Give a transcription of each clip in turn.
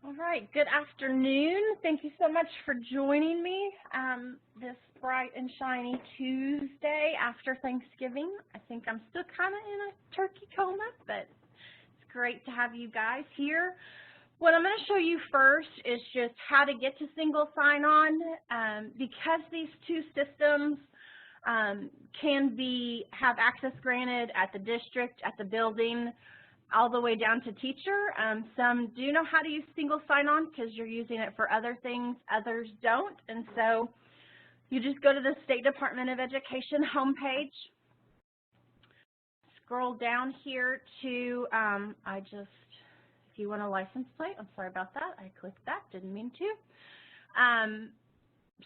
All right, good afternoon. Thank you so much for joining me this bright and shiny Tuesday after Thanksgiving. I think I'm still kind of in a turkey coma, but it's great to have you guys here. What I'm going to show you first is just how to get to single sign-on. Because these two systems can have access granted at the district, at the building, all the way down to teacher. Some do know how to use single sign-on because you're using it for other things, others don't. And so you just go to the State Department of Education homepage, scroll down here to, if you want a license plate, I'm sorry about that, I clicked that, didn't mean to.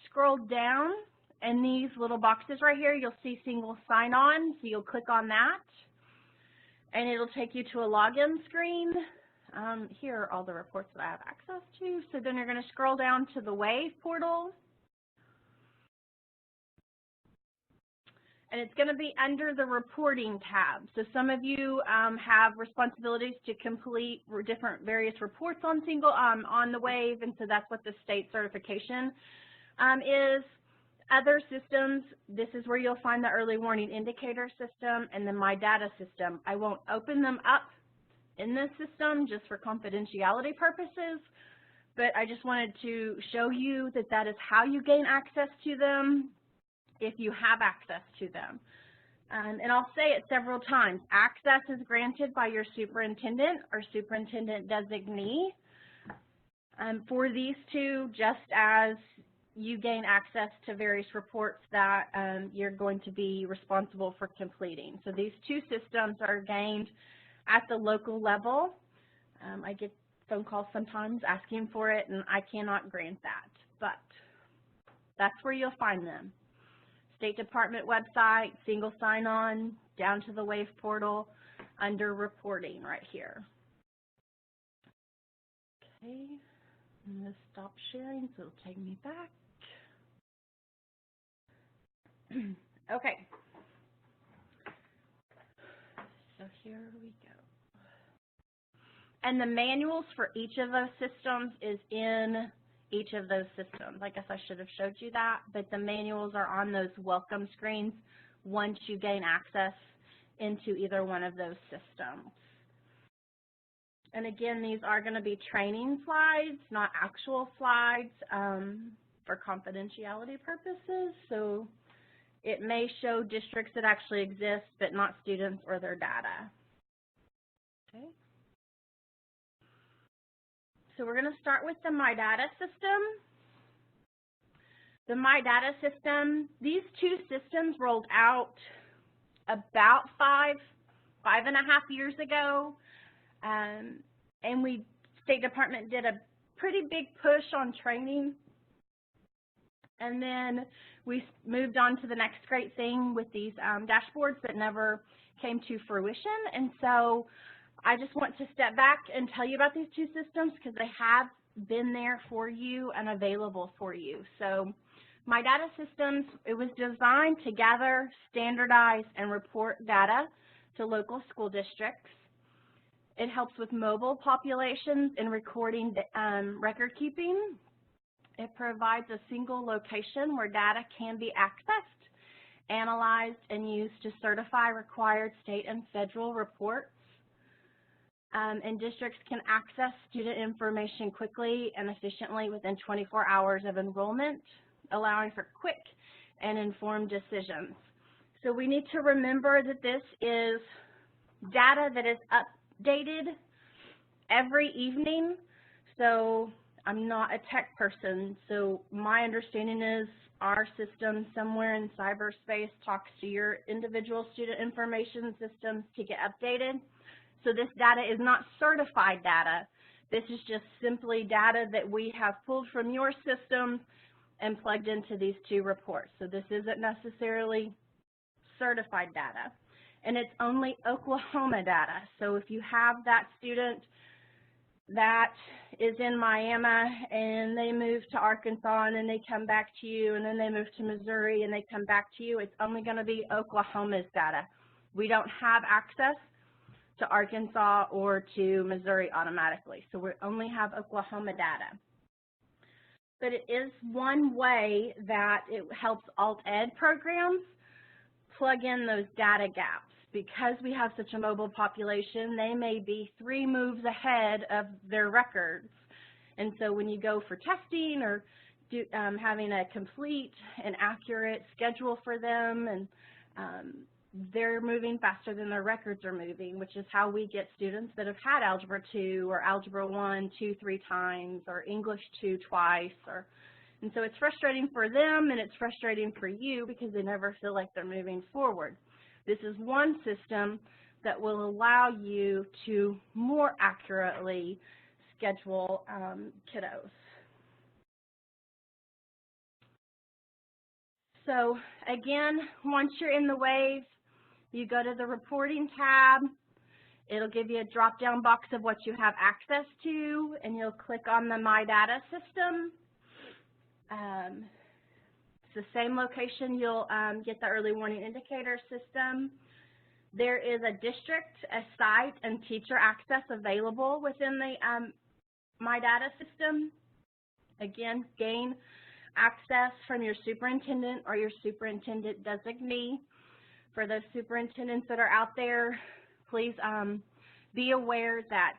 Scroll down, and these little boxes right here, you'll see single sign-on, so you'll click on that. And it'll take you to a login screen. Here are all the reports that I have access to. So then you're going to scroll down to the WAVE portal. And it's going to be under the reporting tab. So some of you have responsibilities to complete various reports on the WAVE, and so that's what the state certification is. Other systems, this is where you'll find the early warning indicator system and the My Data system. I won't open them up in this system just for confidentiality purposes, but I just wanted to show you that that is how you gain access to them if you have access to them. And I'll say it several times. Access is granted by your superintendent or superintendent designee for these two, just as you gain access to various reports that you're going to be responsible for completing. So these two systems are gained at the local level. I get phone calls sometimes asking for it, and I cannot grant that, but that's where you'll find them. State Department website, single sign-on, down to the WAVE portal, under reporting right here. Okay, I'm going to stop sharing so it'll take me back. Okay, so here we go. And the manuals for each of those systems is in each of those systems. I guess I should have showed you that, but the manuals are on those welcome screens once you gain access into either one of those systems. And again, these are going to be training slides, not actual slides for confidentiality purposes. So it may show districts that actually exist, but not students or their data. Okay. So we're going to start with the My Data system. The My Data system, these two systems rolled out about five and a half years ago. And State Department did a pretty big push on training. And then we moved on to the next great thing with these dashboards that never came to fruition. And so I just want to step back and tell you about these two systems because they have been there for you and available for you. So My Data systems, it was designed to gather, standardize, and report data to local school districts. It helps with mobile populations in recording record keeping. It provides a single location where data can be accessed, analyzed, and used to certify required state and federal reports. And districts can access student information quickly and efficiently within 24 hours of enrollment, allowing for quick and informed decisions. So we need to remember that this is data that is updated every evening. So I'm not a tech person, so my understanding is our system somewhere in cyberspace talks to your individual student information systems to get updated. So this data is not certified data. This is just simply data that we have pulled from your system and plugged into these two reports. So this isn't necessarily certified data. And it's only Oklahoma data. So if you have that student that is in Miami and they move to Arkansas and then they come back to you and then they move to Missouri and they come back to you, it's only going to be Oklahoma's data. We don't have access to Arkansas or to Missouri automatically. So we only have Oklahoma data. But it is one way that it helps alt-ed programs plug in those data gaps. Because we have such a mobile population, they may be 3 moves ahead of their records. And so when you go for testing or having a complete and accurate schedule for them, and they're moving faster than their records are moving, which is how we get students that have had Algebra 2 or Algebra 1 2, 3 times, or English 2 twice. And so it's frustrating for them and it's frustrating for you because they never feel like they're moving forward. This is one system that will allow you to more accurately schedule kiddos. So again, once you're in the wave, you go to the reporting tab. It'll give you a drop-down box of what you have access to, and you'll click on the My Data system. It's the same location you'll get the early warning indicator system. There is a district, a site, and teacher access available within the My Data system. Again, gain access from your superintendent or your superintendent designee. For those superintendents that are out there, please be aware that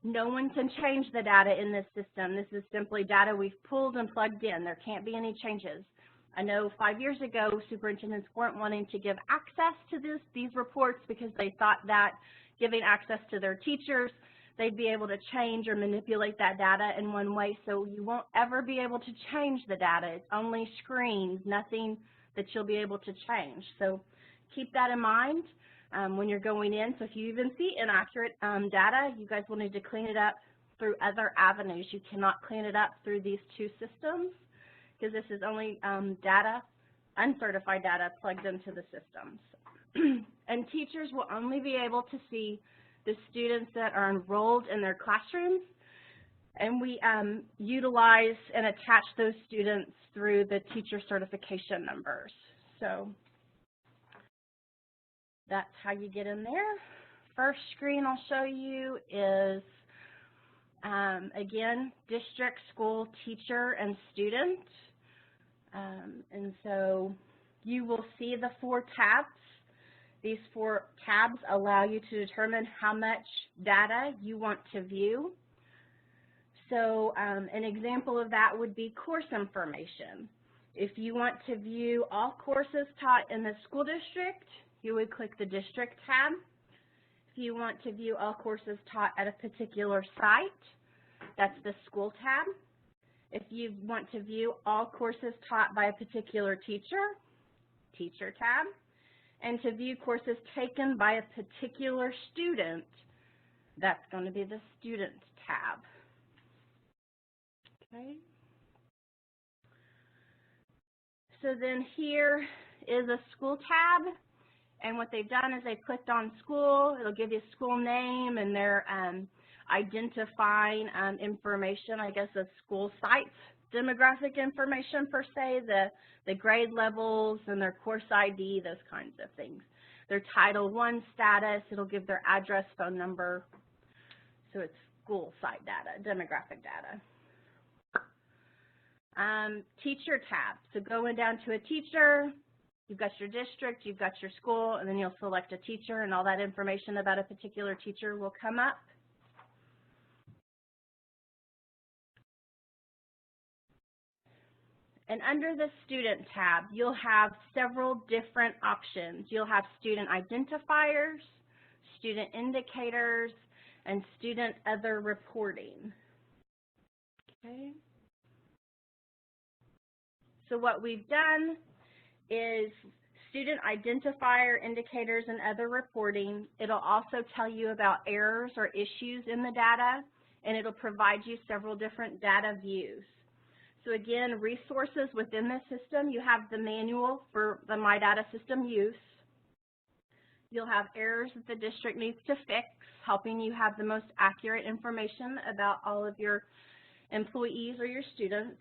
no one can change the data in this system. This is simply data we've pulled and plugged in. There can't be any changes. I know 5 years ago, superintendents weren't wanting to give access to these reports because they thought that giving access to their teachers, they'd be able to change or manipulate that data in one way, so you won't ever be able to change the data. It's only screens, nothing that you'll be able to change. So keep that in mind when you're going in. So if you even see inaccurate data, you guys will need to clean it up through other avenues. You cannot clean it up through these two systems because this is only data, uncertified data plugged into the systems. And teachers will only be able to see the students that are enrolled in their classrooms, and we utilize and attach those students through the teacher certification numbers. So that's how you get in there. First screen I'll show you is, again, district, school, teacher, and student. And so you will see the 4 tabs. These 4 tabs allow you to determine how much data you want to view. So an example of that would be course information. If you want to view all courses taught in the school district, you would click the district tab. If you want to view all courses taught at a particular site, that's the school tab. If you want to view all courses taught by a particular teacher, teacher tab. And to view courses taken by a particular student, that's going to be the student tab. Okay. So then here is a school tab, and what they've done is they clicked on school. It'll give you a school name and their identifying information, I guess, of school sites, demographic information per se, the grade levels and their course ID, those kinds of things. Their Title I status, it'll give their address, phone number. So it's school site data, demographic data. Teacher tab. So going down to a teacher, you've got your district, you've got your school, and then you'll select a teacher, and all that information about a particular teacher will come up. And under the student tab, you'll have several different options. You'll have student identifiers, student indicators, and student other reporting. Okay. So what we've done is student identifier, indicators, and other reporting. It'll also tell you about errors or issues in the data, and it'll provide you several different data views. So again, resources within the system, you have the manual for the My Data system use. You'll have errors that the district needs to fix, helping you have the most accurate information about all of your employees or your students.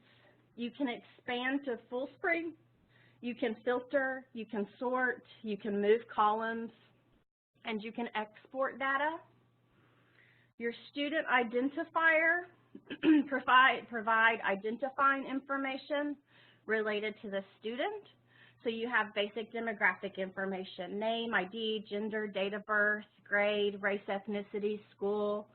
You can expand to full screen. You can filter, you can sort, you can move columns. and you can export data. Your student identifier provide identifying information related to the student. So you have basic demographic information, name, ID, gender, date of birth, grade, race, ethnicity, school.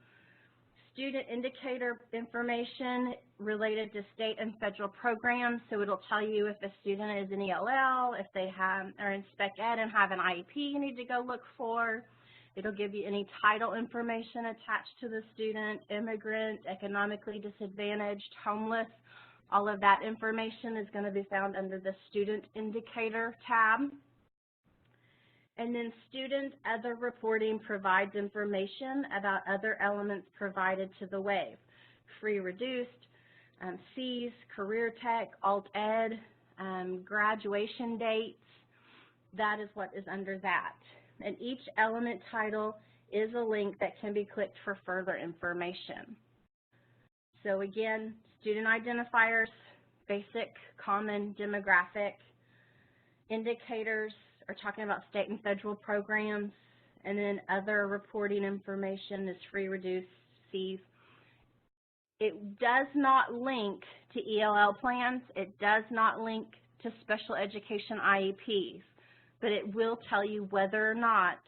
Student indicator information related to state and federal programs. So it'll tell you if a student is in ELL, if they are in Spec Ed and have an IEP you need to go look for. It'll give you any title information attached to the student, immigrant, economically disadvantaged, homeless. All of that information is going to be found under the Student Indicator tab. And then Student Other Reporting provides information about other elements provided to the WAVE. Free Reduced, Cs, Career Tech, Alt Ed, graduation dates. That is what is under that. And each element title is a link that can be clicked for further information. So again, student identifiers, basic, common, demographic. Indicators are talking about state and federal programs. And then other reporting information is free, reduced, Cs. It does not link to ELL plans. It does not link to special education IEPs. But it will tell you whether or not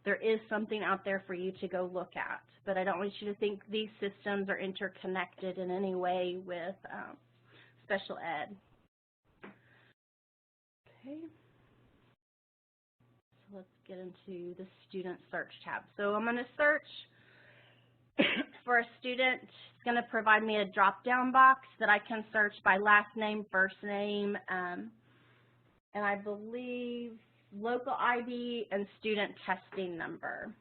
there is something out there for you to go look at. But I don't want you to think these systems are interconnected in any way with special ed. Okay. So let's get into the student search tab. So I'm going to search for a student. It's going to provide me a drop-down box that I can search by last name, first name, and I believe local ID and student testing number.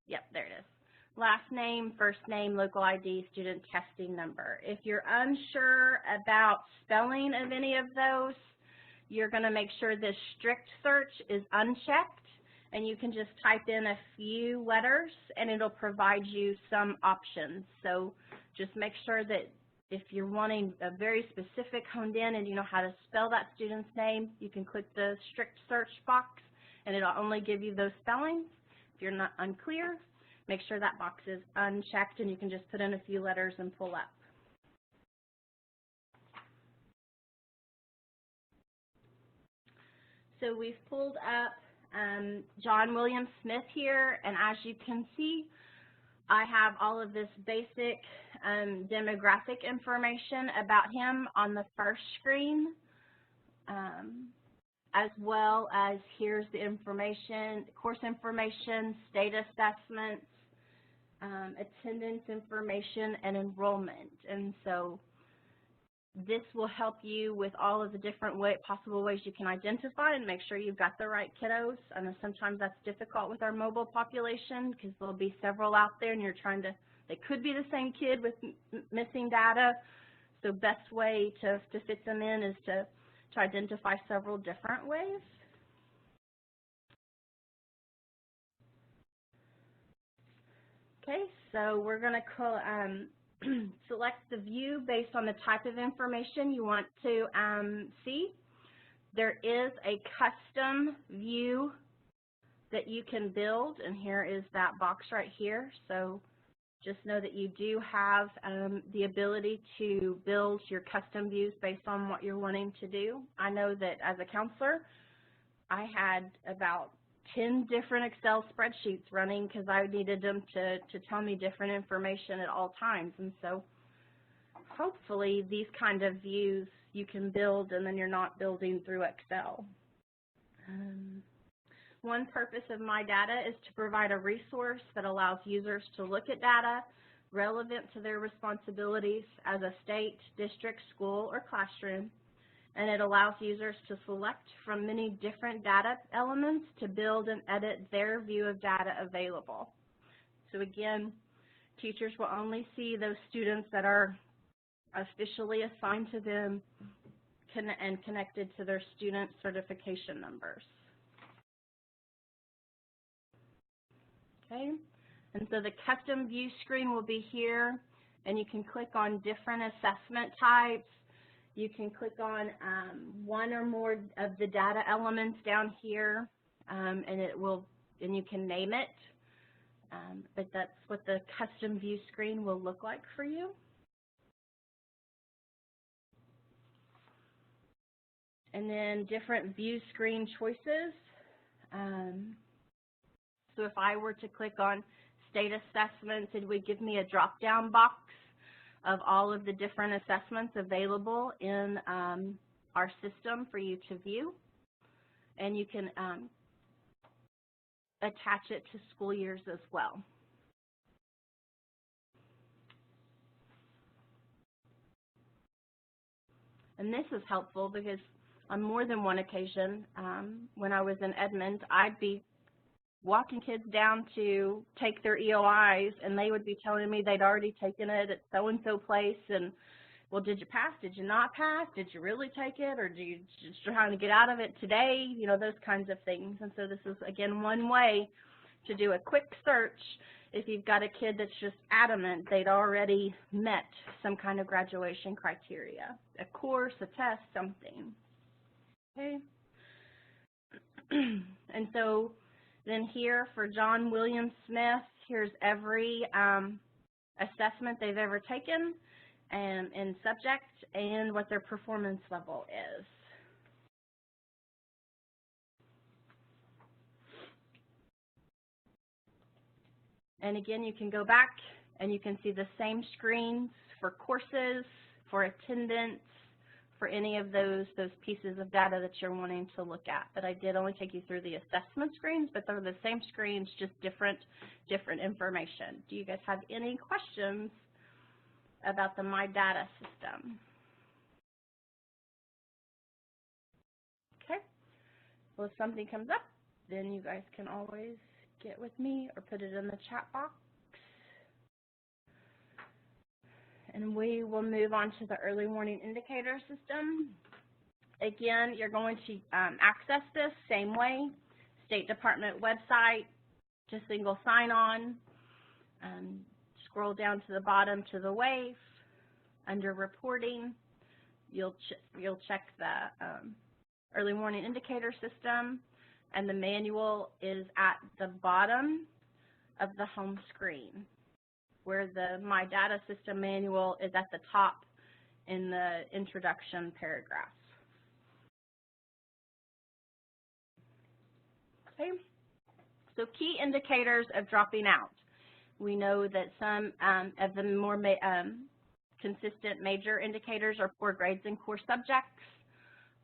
Yep, there it is. Last name, first name, local ID, student testing number. If you're unsure about spelling of any of those, you're going to make sure this strict search is unchecked, and you can just type in a few letters and it'll provide you some options. So just make sure that if you're wanting a very specific honed in and you know how to spell that student's name, you can click the strict search box and it'll only give you those spellings. If you're not unclear, make sure that box is unchecked and you can just put in a few letters and pull up. So we've pulled up John William Smith here, and as you can see, I have all of this basic demographic information about him on the first screen, as well as here's the information, course information, state assessments, attendance information, and enrollment. And so this will help you with all of the different possible ways you can identify and make sure you've got the right kiddos. I know sometimes that's difficult with our mobile population because there'll be several out there and you're trying to, they could be the same kid with missing data. So best way to fit them in is to identify several different ways. Okay, so we're going to select the view based on the type of information you want to see. There is a custom view that you can build, and here is that box right here. So just know that you do have the ability to build your custom views based on what you're wanting to do. I know that as a counselor, I had about 10 different Excel spreadsheets running because I needed them to tell me different information at all times. And so hopefully these kind of views you can build and then you're not building through Excel. One purpose of My Data is to provide a resource that allows users to look at data relevant to their responsibilities as a state, district, school, or classroom. And it allows users to select from many different data elements to build and edit their view of data available. So again, teachers will only see those students that are officially assigned to them and connected to their student certification numbers. Okay, and so the custom view screen will be here, and you can click on different assessment types. You can click on one or more of the data elements down here, and you can name it. But that's what the custom view screen will look like for you. And then different view screen choices. So if I were to click on state assessments, it would give me a drop-down box of all of the different assessments available in our system for you to view. And you can attach it to school years as well. And this is helpful because on more than one occasion, when I was in Edmond, I'd be walking kids down to take their EOIs, and they would be telling me they'd already taken it at so-and-so place, and, well, did you pass? Did you not pass? Did you really take it, or do you just trying to get out of it today? You know, those kinds of things. And so this is, again, one way to do a quick search if you've got a kid that's just adamant they'd already met some kind of graduation criteria, a course, a test, something. Okay? And so then here for John William Smith, here's every assessment they've ever taken and in subject and what their performance level is. And again, you can go back and you can see the same screens for courses, for attendance, for any of those pieces of data that you're wanting to look at. But I did only take you through the assessment screens, but they're the same screens, just different information. Do you guys have any questions about the My Data system? Okay. Well, if something comes up, then you guys can always get with me or put it in the chat box. And we will move on to the early warning indicator system. Again, you're going to access this same way, State Department website, just single sign-on. Scroll down to the bottom to the WAVE. Under reporting, you'll check the early warning indicator system, and the manual is at the bottom of the home screen, where the My Data System manual is at the top in the introduction paragraph. Okay, so key indicators of dropping out. We know that some of the more consistent major indicators are poor grades in core subjects,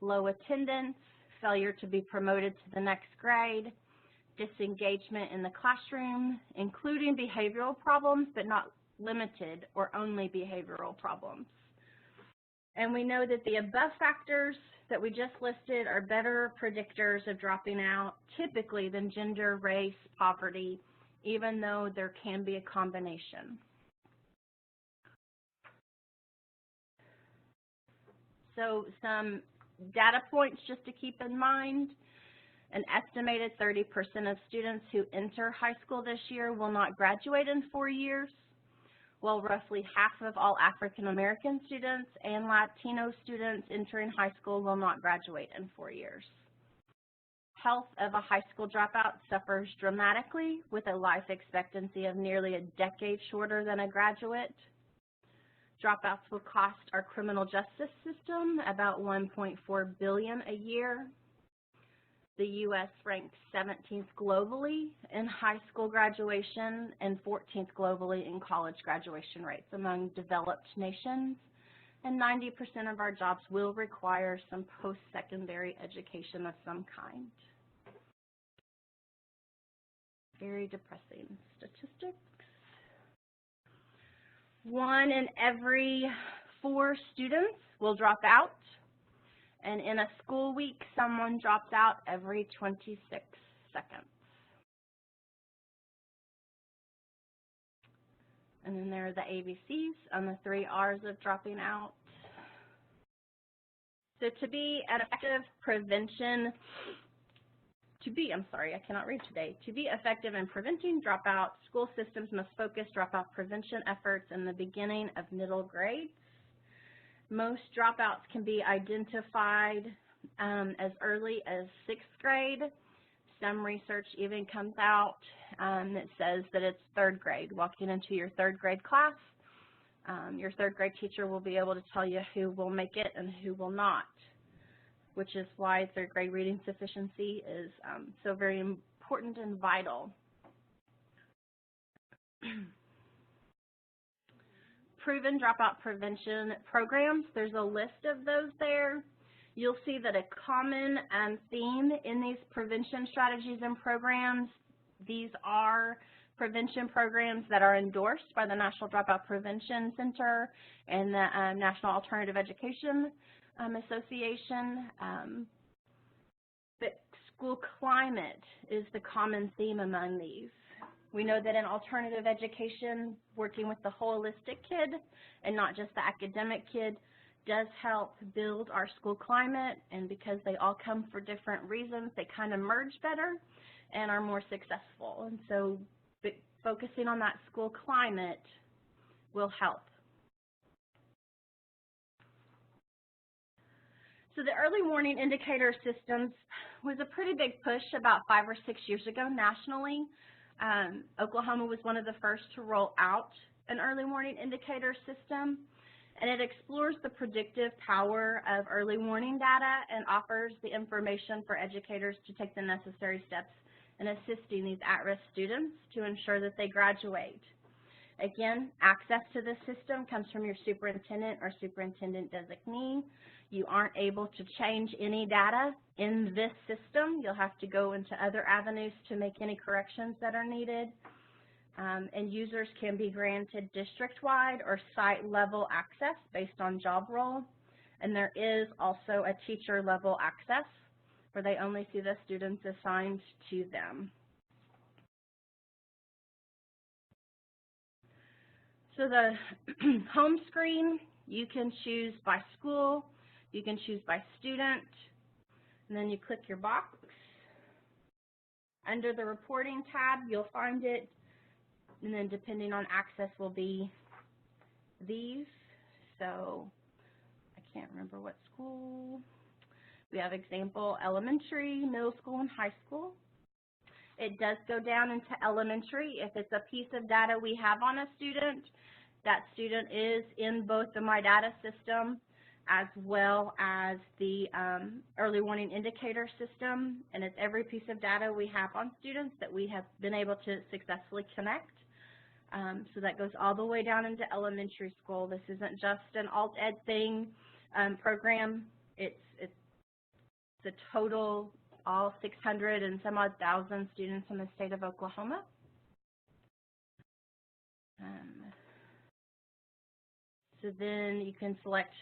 low attendance, failure to be promoted to the next grade, disengagement in the classroom, including behavioral problems, but not limited or only behavioral problems. And we know that the above factors that we just listed are better predictors of dropping out typically than gender, race, poverty, even though there can be a combination. So some data points just to keep in mind. An estimated 30% of students who enter high school this year will not graduate in 4 years, while roughly half of all African American students and Latino students entering high school will not graduate in 4 years. Health of a high school dropout suffers dramatically with a life expectancy of nearly a decade shorter than a graduate. Dropouts will cost our criminal justice system about $1.4 billion a year. The U.S. ranks 17th globally in high school graduation and 14th globally in college graduation rates among developed nations. And 90% of our jobs will require some post-secondary education of some kind. Very depressing statistics. 1 in every 4 students will drop out. And in a school week, someone drops out every 26 seconds. And then there are the ABCs on the 3 R's of dropping out. So to be effective in preventing dropout, school systems must focus dropout prevention efforts in the beginning of middle grades. Most dropouts can be identified as early as 6th grade. Some research even comes out that says that it's 3rd grade. Walking into your 3rd grade class, your 3rd grade teacher will be able to tell you who will make it and who will not, which is why 3rd grade reading sufficiency is so very important and vital. Proven dropout prevention programs, there's a list of those there. You'll see that a common theme in these prevention strategies and programs, these are prevention programs that are endorsed by the National Dropout Prevention Center and the National Alternative Education Association. But school climate is the common theme among these. We know that in alternative education, working with the holistic kid and not just the academic kid does help build our school climate, and because they all come for different reasons, they kind of merge better and are more successful. And so focusing on that school climate will help. So the early warning indicator systems was a pretty big push about 5 or 6 years ago nationally. Oklahoma was one of the first to roll out an early warning indicator system, and it explores the predictive power of early warning data and offers the information for educators to take the necessary steps in assisting these at-risk students to ensure that they graduate. Again, access to this system comes from your superintendent or superintendent designee. You aren't able to change any data in this system. You'll have to go into other avenues to make any corrections that are needed. And users can be granted district-wide or site-level access based on job role. And there is also a teacher-level access where they only see the students assigned to them. So the home screen, you can choose by school, you can choose by student, and then you click your box. Under the reporting tab, you'll find it, and then depending on access will be these. So I can't remember what school. We have example elementary, middle school, and high school. It does go down into elementary. If it's a piece of data we have on a student, that student is in both the My Data system as well as the early warning indicator system, and it's every piece of data we have on students that we have been able to successfully connect. So that goes all the way down into elementary school. This isn't just an alt-ed thing program. It's the total, all 600 and some odd thousand students in the state of Oklahoma. So then you can select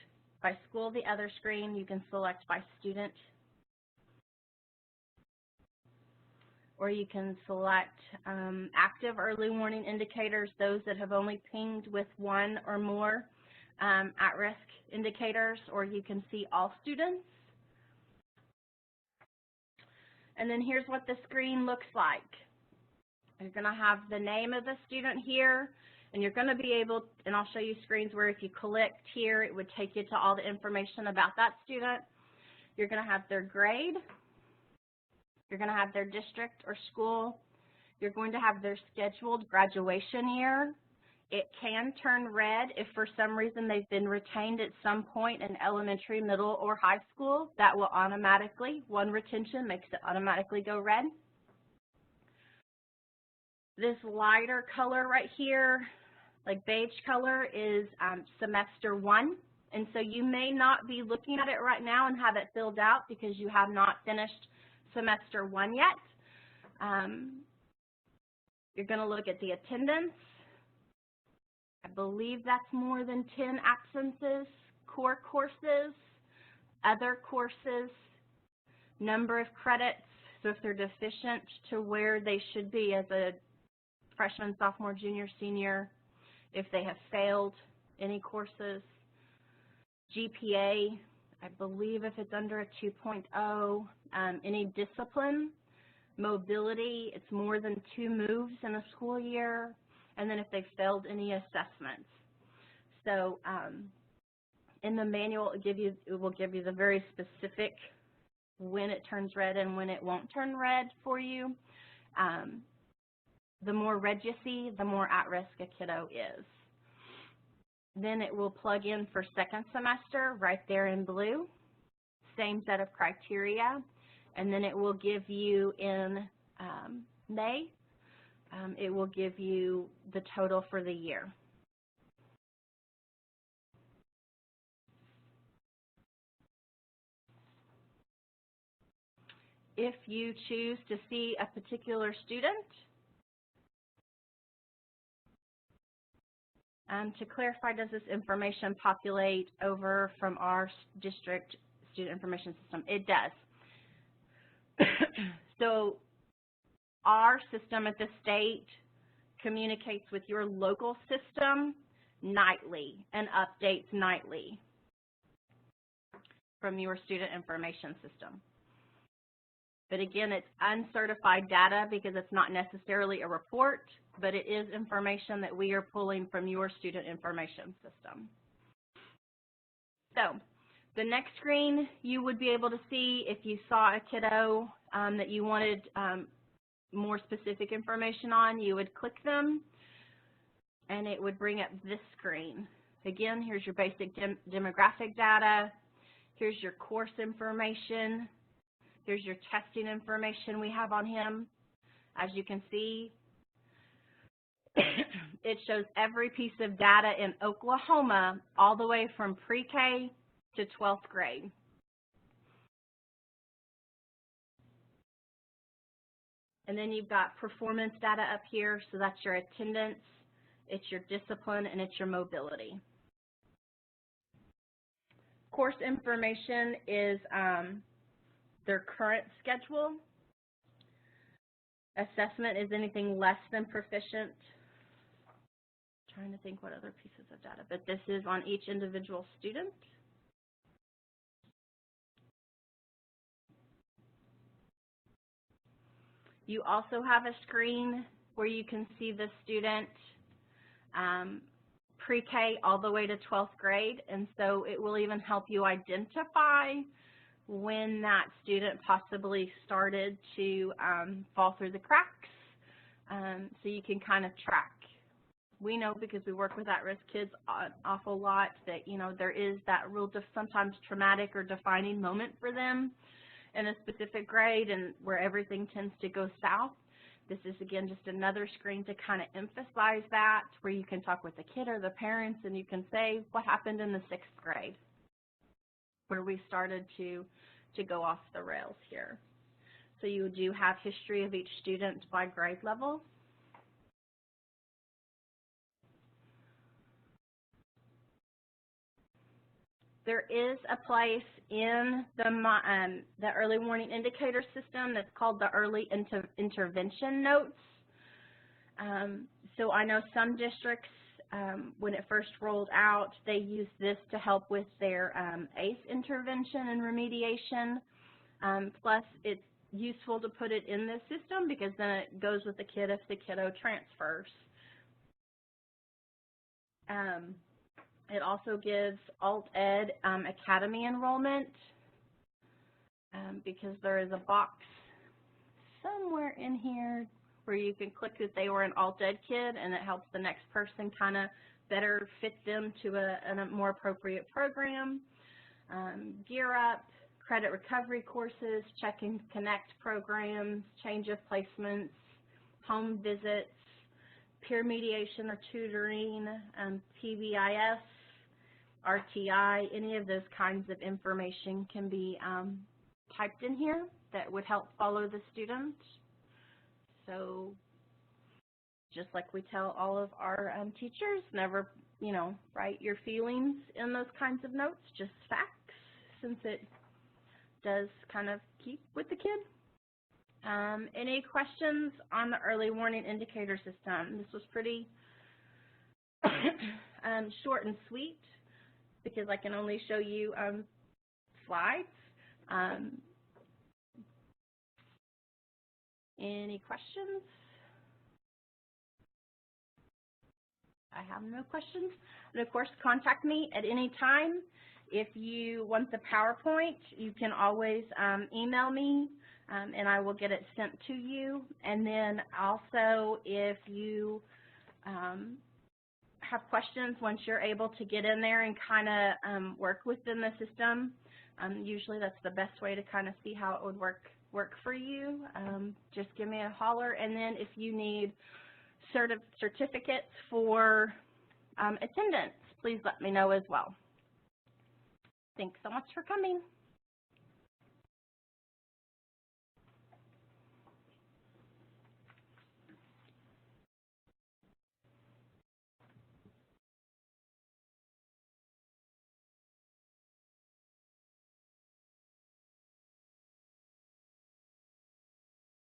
by school, the other screen, you can select by student, or you can select active early warning indicators, those that have only pinged with one or more at-risk indicators, or you can see all students. And then here's what the screen looks like. You're going to have the name of the student here, and you're going to be able, and I'll show you screens where if you clicked here, it would take you to all the information about that student. You're going to have their grade. You're going to have their district or school. You're going to have their scheduled graduation year. It can turn red if for some reason they've been retained at some point in elementary, middle, or high school. That will automatically, one retention makes it automatically go red. This lighter color right here, like beige color, is semester 1. And so you may not be looking at it right now and have it filled out because you have not finished semester 1 yet. You're going to look at the attendance. I believe that's more than 10 absences, core courses, other courses, number of credits, so if they're deficient to where they should be as a freshman, sophomore, junior, senior, if they have failed any courses, GPA, I believe if it's under a 2.0, any discipline, mobility, it's more than 2 moves in a school year, and then if they failed any assessments. So In the manual, it will give you the very specific when it turns red and when it won't turn red for you. The more red you see, the more at risk a kiddo is. Then it will plug in for second semester right there in blue, same set of criteria, and then it will give you in May, it will give you the total for the year. If you choose to see a particular student, to clarify, does this information populate over from our district student information system? It does. So our system at the state communicates with your local system nightly and updates nightly from your student information system. But again, it's uncertified data because it's not necessarily a report, but it is information that we are pulling from your student information system. So the next screen you would be able to see if you saw a kiddo that you wanted more specific information on, you would click them and it would bring up this screen. Again, here's your basic demographic data. Here's your course information. Here's your testing information we have on him. As you can see, it shows every piece of data in Oklahoma all the way from pre-K to 12th grade. And then you've got performance data up here, so that's your attendance, it's your discipline, and it's your mobility. Course information is their current schedule. Assessment is anything less than proficient. Trying to think what other pieces of data, but this is on each individual student. You also have a screen where you can see the student pre-K all the way to 12th grade, and so it will even help you identify when that student possibly started to fall through the cracks, so you can kind of track. We know, because we work with at-risk kids an awful lot, that, you know, there is that real sometimes traumatic or defining moment for them in a specific grade and where everything tends to go south. This is, again, just another screen to kind of emphasize that, where you can talk with the kid or the parents and you can say what happened in the 6th grade, where we started to go off the rails here. So you do have history of each student by grade level. There is a place in the early warning indicator system that's called the early intervention notes. So I know some districts, when it first rolled out, they used this to help with their ACE intervention and remediation. Plus, it's useful to put it in this system because then it goes with the kid if the kiddo transfers. It also gives Alt Ed Academy enrollment because there is a box somewhere in here where you can click that they were an Alt Ed kid, and it helps the next person kind of better fit them to a more appropriate program. Gear Up, credit recovery courses, Check and Connect programs, change of placements, home visits, peer mediation or tutoring, PBIS, RTI, any of those kinds of information can be typed in here that would help follow the student. So just like we tell all of our teachers, never, you know, write your feelings in those kinds of notes, just facts, since it does kind of keep with the kid. Any questions on the early warning indicator system? This was pretty short and sweet because I can only show you slides. Any questions? I have no questions. And of course, contact me at any time. If you want the PowerPoint, you can always email me, and I will get it sent to you. And then also, if you have questions once you're able to get in there and kind of work within the system, usually that's the best way to kind of see how it would work for you. Just give me a holler. And then if you need certificates for attendance, please let me know as well. Thanks so much for coming.